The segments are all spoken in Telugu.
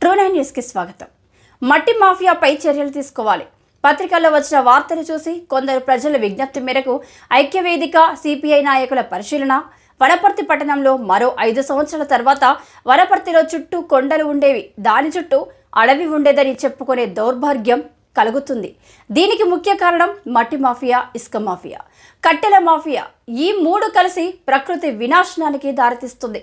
ట్రూ9 న్యూస్కి స్వాగతం. మట్టి మాఫియాపై చర్యలు తీసుకోవాలి. పత్రికల్లో వచ్చిన వార్తలు చూసి కొందరు ప్రజల విజ్ఞప్తి మేరకు ఐక్యవేదిక సిపిఐ నాయకుల పరిశీలన. వనపర్తి పట్టణంలో మరో 5 సంవత్సరాల తర్వాత వనపర్తిలో చుట్టూ కొండలు ఉండేవి, దాని చుట్టూ అడవి ఉండేదని చెప్పుకునే దౌర్భాగ్యం కలుగుతుంది. దీనికి ముఖ్య కారణం మట్టి మాఫియా, ఇసుక మాఫియా, కట్టెల మాఫియా. ఈ 3 కలిసి ప్రకృతి వినాశనానికి దారితీస్తుంది.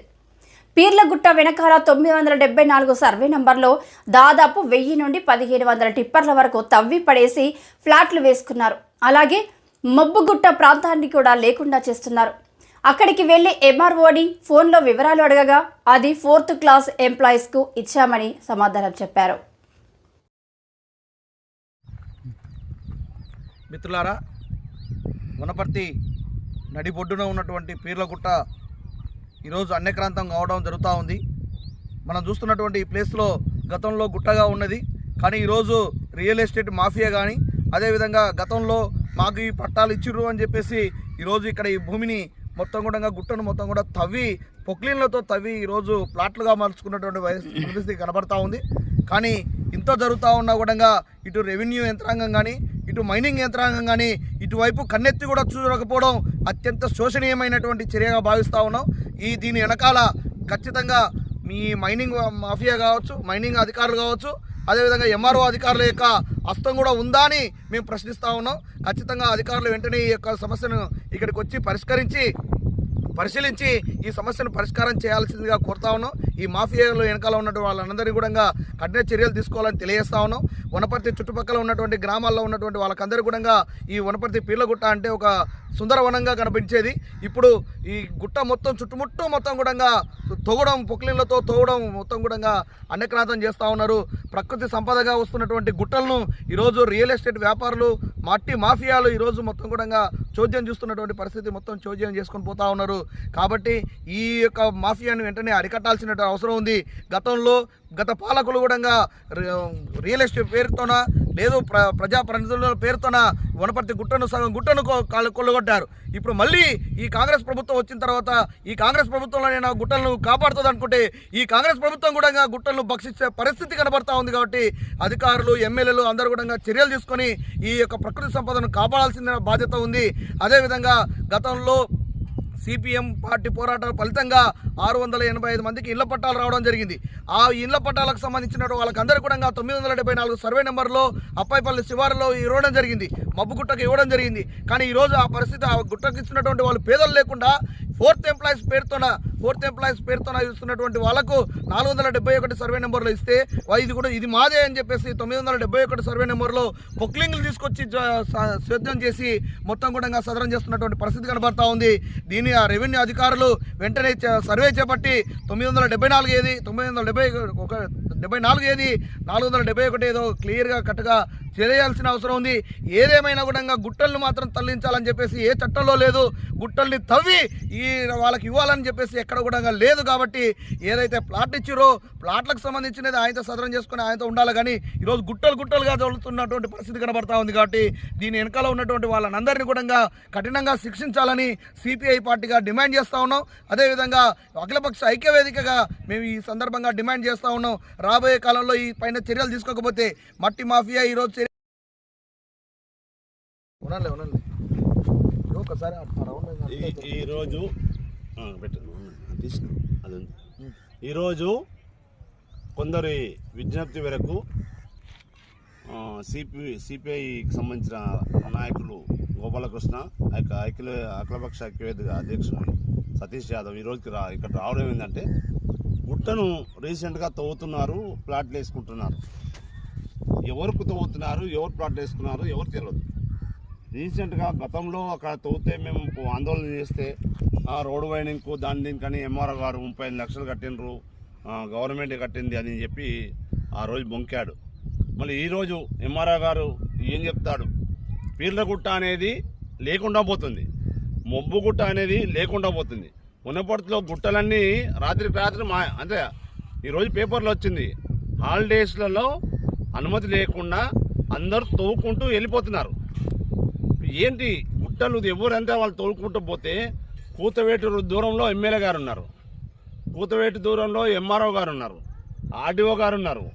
పీర్లగుట్ట వెనకాల 974 సర్వే నంబర్లో దాదాపు 1000 నుండి 1500 టిప్పర్ల వరకు తవ్వి పడేసి ఫ్లాట్లు వేసుకున్నారు. అలాగే మబ్బుగుట్ట ప్రాంతాన్ని కూడా లేకుండా చేస్తున్నారు. అక్కడికి వెళ్లి ఎంఆర్ఓని ఫోన్లో వివరాలు అడగగా అది 4th క్లాస్ ఎంప్లాయీస్కు ఇచ్చామని సమాధానం చెప్పారు. మిత్రులారా, వనపర్తి నడిబొడ్డున ఉన్నటువంటి పీర్లగుట్ట ఈరోజు అన్యక్రాంతం కావడం జరుగుతూ ఉంది. మనం చూస్తున్నటువంటి ఈ ప్లేస్లో గతంలో గుట్టగా ఉన్నది, కానీ ఈరోజు రియల్ ఎస్టేట్ మాఫియా కానీ అదేవిధంగా గతంలో మాకు ఈ పట్టాలు ఇచ్చిర్రు అని చెప్పేసి ఈరోజు ఇక్కడ ఈ భూమిని మొత్తం కూడా గుట్టను మొత్తం కూడా తవ్వి పొక్లీన్లతో తవ్వి ఈరోజు ప్లాట్లుగా మార్చుకున్నటువంటి పరిస్థితి కనబడతా ఉంది. కానీ ఇంత జరుగుతూ ఉన్నా కూడా ఇటు రెవెన్యూ యంత్రాంగం కానీ ఇటు మైనింగ్ యంత్రాంగం కానీ ఇటువైపు కన్నెత్తి కూడా చూడకపోవడం అత్యంత శోచనీయమైనటువంటి చర్యగా భావిస్తూ ఉన్నాం. దీని వెనకాల ఖచ్చితంగా మీ మైనింగ్ మాఫియా కావచ్చు, మైనింగ్ అధికారులు కావచ్చు, అదేవిధంగా ఎంఆర్ఓ అధికారుల యొక్క హస్తం కూడా ఉందా అని మేము ప్రశ్నిస్తూ ఉన్నాం. ఖచ్చితంగా అధికారులు వెంటనే ఈ యొక్క సమస్యను ఇక్కడికి వచ్చి పరిశీలించి ఈ సమస్యను పరిష్కారం చేయాల్సిందిగా కోరుతా ఉన్నాం. ఈ మాఫియాలో వెనకాల ఉన్నటువంటి వాళ్ళందరినీ కూడా కఠిన చర్యలు తీసుకోవాలని తెలియజేస్తా ఉన్నాం. వనపర్తి చుట్టుపక్కల ఉన్నటువంటి గ్రామాల్లో ఉన్నటువంటి వాళ్ళకందరూ కూడా ఈ వనపర్తి పీర్లగుట్ట అంటే ఒక సుందరవనంగా కనిపించేది. ఇప్పుడు ఈ గుట్ట మొత్తం చుట్టుముట్టు మొత్తం కూడా తవ్వడం, పొక్లీన్లతో తవ్వడం మొత్తం కూడా అన్యక్రాంతం చేస్తూ ఉన్నారు. ప్రకృతి సంపదగా వస్తున్నటువంటి గుట్టలను ఈరోజు రియల్ ఎస్టేట్ వ్యాపారులు, మట్టి మాఫియాలు ఈరోజు మొత్తం కూడా చోద్యం చూస్తున్నటువంటి పరిస్థితి మొత్తం చోద్యం చేసుకొని పోతూ ఉన్నారు. కాబట్టి ఈ యొక్క మాఫియాను వెంటనే అరికట్టాల్సిన అవసరం ఉంది. గత పాలకులు కూడా రియల్ ఎస్టేట్ పేరుతోన లేదు ప్రజాప్రతినిధుల పేరుతోన వనపర్తి సగం గుట్టను కొల్లగొట్టారు. ఇప్పుడు మళ్ళీ ఈ కాంగ్రెస్ ప్రభుత్వం వచ్చిన తర్వాత ఈ కాంగ్రెస్ ప్రభుత్వంలోనే గుట్టలను కాపాడుతుంది అనుకుంటే ఈ కాంగ్రెస్ ప్రభుత్వం కూడా గుట్టలను భక్షించే పరిస్థితి కనబడతా ఉంది. కాబట్టి అధికారులు, ఎమ్మెల్యేలు అందరూ కూడా చర్యలు తీసుకొని ఈ యొక్క ప్రకృతి సంపదను కాపాడాల్సిన బాధ్యత ఉంది. అదేవిధంగా గతంలో సిపిఎం పార్టీ పోరాటాల ఫలితంగా 685 మందికి ఇళ్ల పట్టాలు రావడం జరిగింది. ఆ ఇళ్ల పట్టాలకు సంబంధించిన వాళ్ళకందరూ కూడా 974 సర్వే నెంబర్లో అప్పాయిపల్లి శివారులో ఇవ్వడం జరిగింది, మబ్బుగుట్టకు ఇవ్వడం జరిగింది. కానీ ఈరోజు ఆ పరిస్థితి, ఆ గుట్టకు ఇచ్చినటువంటి వాళ్ళు పేదలు లేకుండా 4th ఎంప్లాయీస్ పేరుతోన ఇస్తున్నటువంటి వాళ్ళకు 471 సర్వే నెంబర్లో ఇస్తే ఇది మాదే అని చెప్పేసి 971 సర్వే నెంబర్లో పొక్లింగ్లు తీసుకొచ్చి సేద్యం చేసి మొత్తం కూడా సదరం చేస్తున్నటువంటి పరిస్థితి కనబడతా ఉంది. దీన్ని ఆ రెవెన్యూ అధికారులు వెంటనే సర్వే చేపట్టి 974 ఏది, 974 ఏది, 471 ఏదో క్లియర్గా కట్టుగా చేయాల్సిన అవసరం ఉంది. ఏదేమైనా కూడా గుట్టలను మాత్రం తరలించాలని చెప్పేసి ఏ చట్టంలో లేదు. గుట్టల్ని తవ్వి వాళ్ళకి ఇవ్వాలని చెప్పేసి ఎక్కడ కూడా లేదు. కాబట్టి ఏదైతే ప్లాట్లు ఇచ్చిరో ప్లాట్లకు సంబంధించినది ఆయనతో సదరం చేసుకుని ఆయనతో ఉండాలి. కానీ ఈరోజు గుట్టలుగా జరుగుతున్నటువంటి పరిస్థితి కనబడతా ఉంది. కాబట్టి దీని వెనకాల ఉన్నటువంటి వాళ్ళందరినీ కూడా కఠినంగా శిక్షించాలని సిపిఐ పార్టీగా డిమాండ్ చేస్తూ ఉన్నాం. అదేవిధంగా అఖిలపక్ష ఐక్యవేదికగా మేము ఈ సందర్భంగా డిమాండ్ చేస్తూ ఉన్నాం. రాబోయే కాలంలో ఈ పైన చర్యలు తీసుకోకపోతే మట్టి మాఫియా ఈరోజు ఈరోజు కొందరి విజ్ఞప్తి మేరకు సిపిఐకి సంబంధించిన నాయకులు గోపాలకృష్ణ, అఖిలపక్ష ఐక్యవేదిక అధ్యక్షుడు సతీష్ యాదవ్ ఈరోజు ఇక్కడ రావడం ఏంటంటే గుట్టను రీసెంట్గా తవ్వుతున్నారు, ప్లాట్లు వేసుకుంటున్నారు. ఎవరికి తవ్వుతున్నారు, ఎవరు ప్లాట్లు వేసుకున్నారు ఎవరు తెలియదు. రీసెంట్గా గతంలో అక్కడ తవ్వుతే మేము ఆందోళన చేస్తే రోడ్డు వైనింగ్కు దీనికని ఎంఆర్ఓ గారు 35 లక్షలు కట్టినరు, గవర్నమెంట్ కట్టింది అని చెప్పి ఆ రోజు బొంకాడు. మళ్ళీ ఈరోజు ఎంఆర్ఓ గారు ఏం చెప్తాడు, పీర్లగుట్ట అనేది లేకుండా పోతుంది, మొబ్బుగుట్ట అనేది లేకుండా పోతుంది. వనపర్తిలో గుట్టలన్నీ రాత్రికి రాత్రి అంటే ఈరోజు పేపర్లో వచ్చింది, హాలిడేస్లలో అనుమతి లేకుండా అందరూ తవ్వుకుంటూ వెళ్ళిపోతున్నారు. ఏంటి గుట్టలు ఎవరంటే వాళ్ళు తోలుకుంటూ పోతే కూతవేటు దూరంలో ఎమ్మెల్యే గారు ఉన్నారు, కూతవేటు దూరంలో ఎంఆర్ఓ గారు ఉన్నారు, ఆర్డీఓ గారు ఉన్నారు,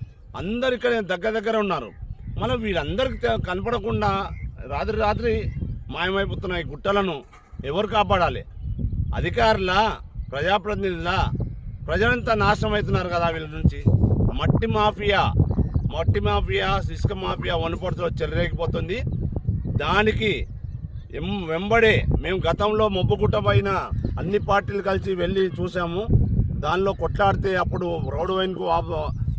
అందరు ఇక్కడ దగ్గర ఉన్నారు. మనం వీళ్ళందరికి కనపడకుండా రాత్రి మాయమైపోతున్న ఈ గుట్టలను ఎవరు కాపాడాలి? అధికారుల, ప్రజాప్రతినిధుల? ప్రజలంతా నాశనం అవుతున్నారు కదా వీళ్ళ నుంచి. మట్టి మాఫియా, ఇసుక మాఫియా వనపర్తిలో చెలరేగిపోతుంది. దానికి వెంబడే మేము గతంలో మొబ్బుగుట్ట పైన అన్ని పార్టీలు కలిసి వెళ్ళి చూసాము. దానిలో కొట్లాడితే అప్పుడు రోడ్డు వైన్కు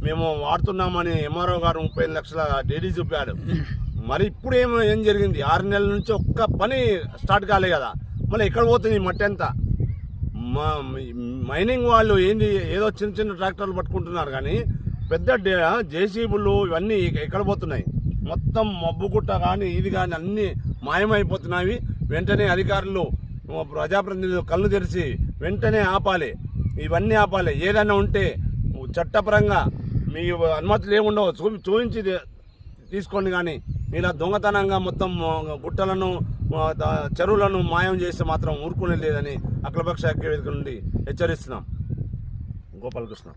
మేము వాడుతున్నామని ఎంఆర్ఓ గారు 35 లక్షల డీడీ చూపాడు. మరి ఇప్పుడు ఏం జరిగింది? 6 నెలల నుంచి ఒక్క పని స్టార్ట్ కాలే కదా. మళ్ళీ ఎక్కడ పోతుంది ఈ మట్టి అంతా? మైనింగ్ వాళ్ళు ఏదో చిన్న ట్రాక్టర్లు పట్టుకుంటున్నారు, కానీ పెద్ద జేసీబులు ఇవన్నీ ఎక్కడ పోతున్నాయి? మొత్తం మబ్బుగుట్ట కానీ ఇది కానీ అన్నీ మాయమైపోతున్నాయి. వెంటనే అధికారులు, ప్రజాప్రతినిధులు కళ్ళు తెరిచి వెంటనే ఆపాలి, ఇవన్నీ ఆపాలి. ఏదైనా ఉంటే చట్టపరంగా మీ అనుమతులు ఏముండవు చూపించి తీసుకోండి, కానీ ఇలా దొంగతనంగా మొత్తం గుట్టలను, చెరువులను మాయం చేస్తే మాత్రం ఊరుకునే లేదని అఖిలపక్ష ఐక్యవేదిక నుండి హెచ్చరిస్తున్నాం. గోపాలకృష్ణ.